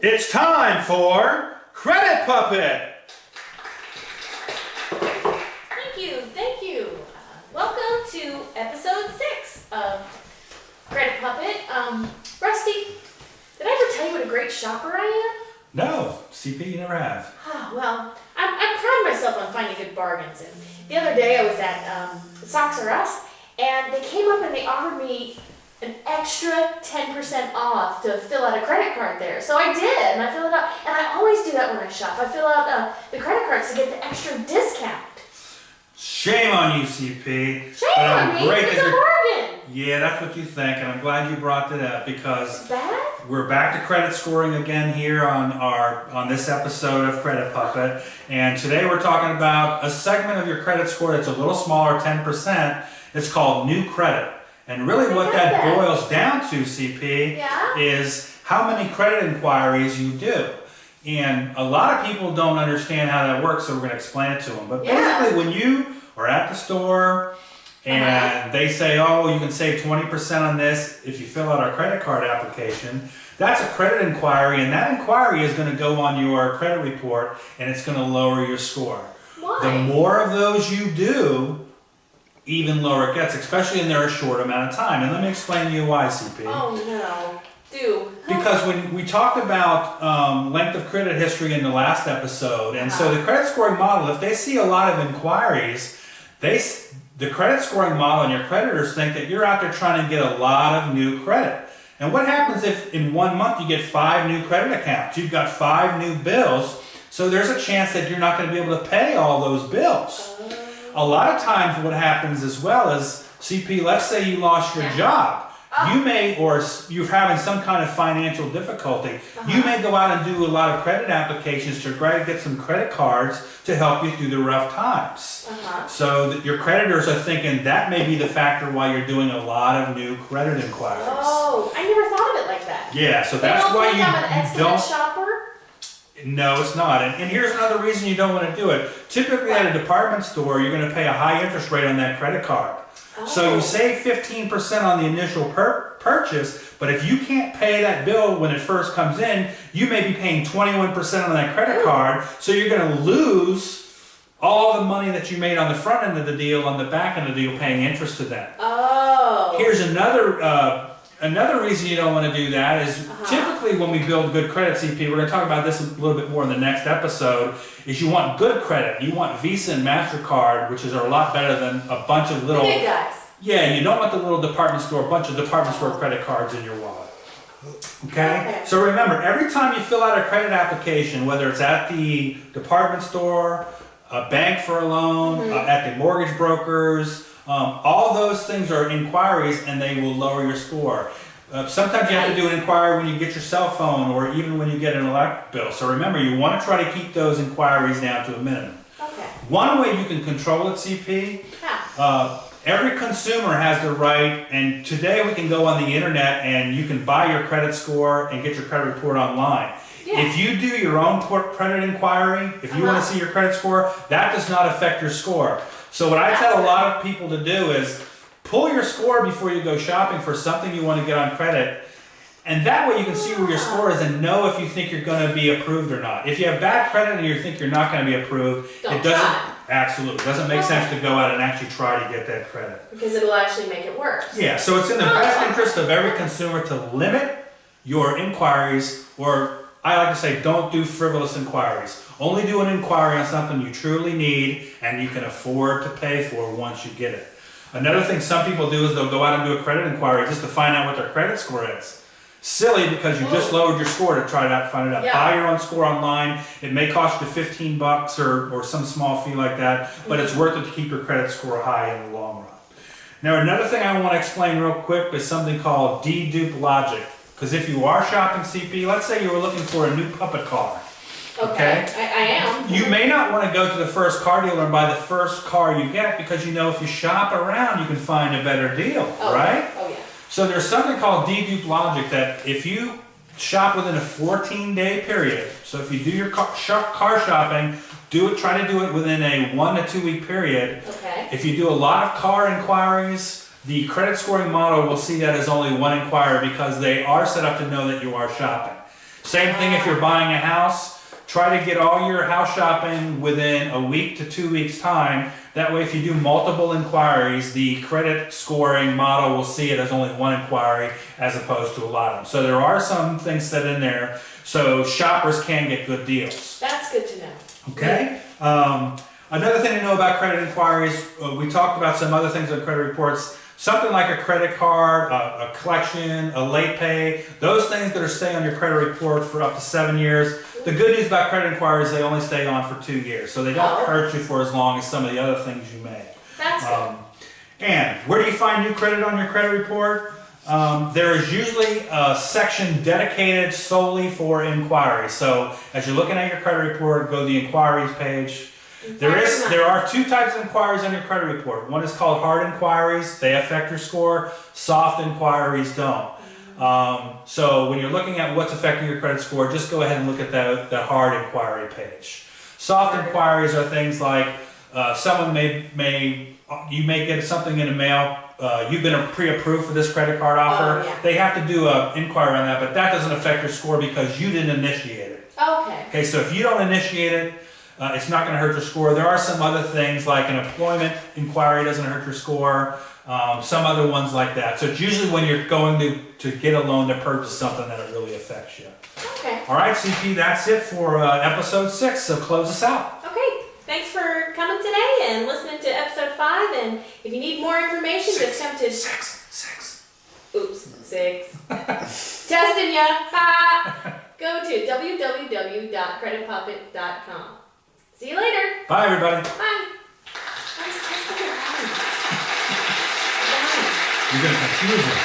It's time for Credit Puppet! Thank you, thank you. Welcome to episode 6 of Credit Puppet. Rusty, did I ever tell you what a great shopper I am? No, CP, you never have. Oh, well, I pride myself on finding good bargains. And the other day I was at Socks R Us, and they came up and they offered me an extra 10% off to fill out a credit card there. So I did, and I filled it out. And I always do that when I shop. I fill out the credit cards to get the extra discount. Shame on you, CP. Shame on me, it's a bargain. Yeah, that's what you think, and I'm glad you brought that up because Is that? we're back to credit scoring again here on this episode of Credit Puppet. And today we're talking about a segment of your credit score that's a little smaller, 10%. It's called new credit. And really what that boils down to, CP, is how many credit inquiries you do. And a lot of people don't understand how that works, so we're going to explain it to them. But basically, when you are at the store and they say, oh, you can save 20% on this if you fill out our credit card application, that's a credit inquiry, and that inquiry is going to go on your credit report, and it's going to lower your score. Why? The more of those you do, even lower it gets, especially in a short amount of time. And let me explain to you why, CP. Oh, no. Do. Because when we talked about length of credit history in the last episode, and so the credit scoring model, if they see a lot of inquiries, the credit scoring model and your creditors think that you're out there trying to get a lot of new credit. And what happens if in 1 month you get 5 new credit accounts? You've got 5 new bills, so there's a chance that you're not going to be able to pay all those bills. A lot of times what happens as well is, CP, let's say you lost your job. You may, or you're having some kind of financial difficulty, you may go out and do a lot of credit applications to try to get some credit cards to help you through the rough times. So that your creditors are thinking that may be the factor why you're doing a lot of new credit inquiries. Oh, I never thought of it like that. Yeah, so that's why you I'm an excellent shopper? No, it's not. And here's another reason you don't want to do it. Typically at a department store, you're going to pay a high interest rate on that credit card. So you save 15% on the initial purchase, but if you can't pay that bill when it first comes in, you may be paying 21% on that credit card, so you're going to lose all the money that you made on the front end of the deal, on the back end of the deal, paying interest to that. Oh. Here's another reason you don't want to do that is typically when we build good credit, CP, we're going to talk about this a little bit more in the next episode, is you want good credit. You want Visa and MasterCard, which are a lot better than a bunch of little... The big guys. Yeah, you don't want the little bunch of department store credit cards in your wallet. Okay? So remember, every time you fill out a credit application, whether it's at the department store, a bank for a loan, at the mortgage brokers, all those things are inquiries and they will lower your score. Sometimes you have to do an inquiry when you get your cell phone or even when you get an electric bill. So remember, you want to try to keep those inquiries down to a minimum. Okay. One way you can control it, CP, every consumer has the right, and today we can go on the internet and you can buy your credit score and get your credit report online. If you do your own credit inquiry, if you want to see your credit score, that does not affect your score. So what I tell a lot of people to do is pull your score before you go shopping for something you want to get on credit. And that way you can see where your score is and know if you think you're going to be approved or not. If you have bad credit and you think you're not going to be approved, it doesn't make sense to go out and actually try to get that credit. Because it'll actually make it worse. Yeah, so it's in the best interest of every consumer to limit your inquiries, or I like to say, don't do frivolous inquiries. Only do an inquiry on something you truly need and you can afford to pay for once you get it. Another thing some people do is they'll go out and do a credit inquiry just to find out what their credit score is. Silly, because you just lowered your score to try to find it out. Buy your own score online. It may cost you $15 or some small fee like that, but it's worth it to keep your credit score high in the long run. Now, another thing I want to explain real quick is something called dedupe logic. Because if you are shopping, CP, let's say you were looking for a new Puppet car. Okay? I am. You may not want to go to the first car dealer and buy the first car you get because you know if you shop around you can find a better deal, right? Oh yeah. So there's something called dedupe logic that if you shop within a 14-day period, so if you do your car shopping, try to do it within a 1 to 2 week period. Okay. If you do a lot of car inquiries, the credit scoring model will see that as only one inquiry because they are set up to know that you are shopping. Same thing if you're buying a house. Try to get all your house shopping within a week to 2 weeks time. That way, if you do multiple inquiries, the credit scoring model will see it as only one inquiry as opposed to a lot of them. So there are some things set in there so shoppers can get good deals. That's good to know. Okay. Another thing to know about credit inquiries, we talked about some other things on credit reports. Something like a credit card, a collection, a late pay, those things that are staying on your credit report for up to 7 years. The good news about credit inquiries, they only stay on for 2 years, so they don't hurt you for as long as some of the other things you make. That's good. And where do you find new credit on your credit report? There is usually a section dedicated solely for inquiries. So as you're looking at your credit report, go to the inquiries page. There are two types of inquiries on your credit report. One is called hard inquiries. They affect your score. Soft inquiries don't. So when you're looking at what's affecting your credit score, just go ahead and look at the hard inquiry page. Soft inquiries are things like someone you may get something in the mail. You've been pre-approved for this credit card offer. Oh, yeah. They have to do an inquiry on that, but that doesn't affect your score because you didn't initiate it. Okay. Okay, so if you don't initiate it, it's not going to hurt your score. There are some other things like an employment inquiry doesn't hurt your score. Some other ones like that. So it's usually when you're going to get a loan to purchase something that it really affects you. Okay. All right, CP, that's it for episode 6. So close us out. Okay. Thanks for coming today and listening to episode 5. And if you need more information, just come to 6. Oops, 6. Testing ya. Ha! Go to www.creditpuppet.com. See you later. Bye, everybody. Bye. I was testing your audience. You're going to confuse them.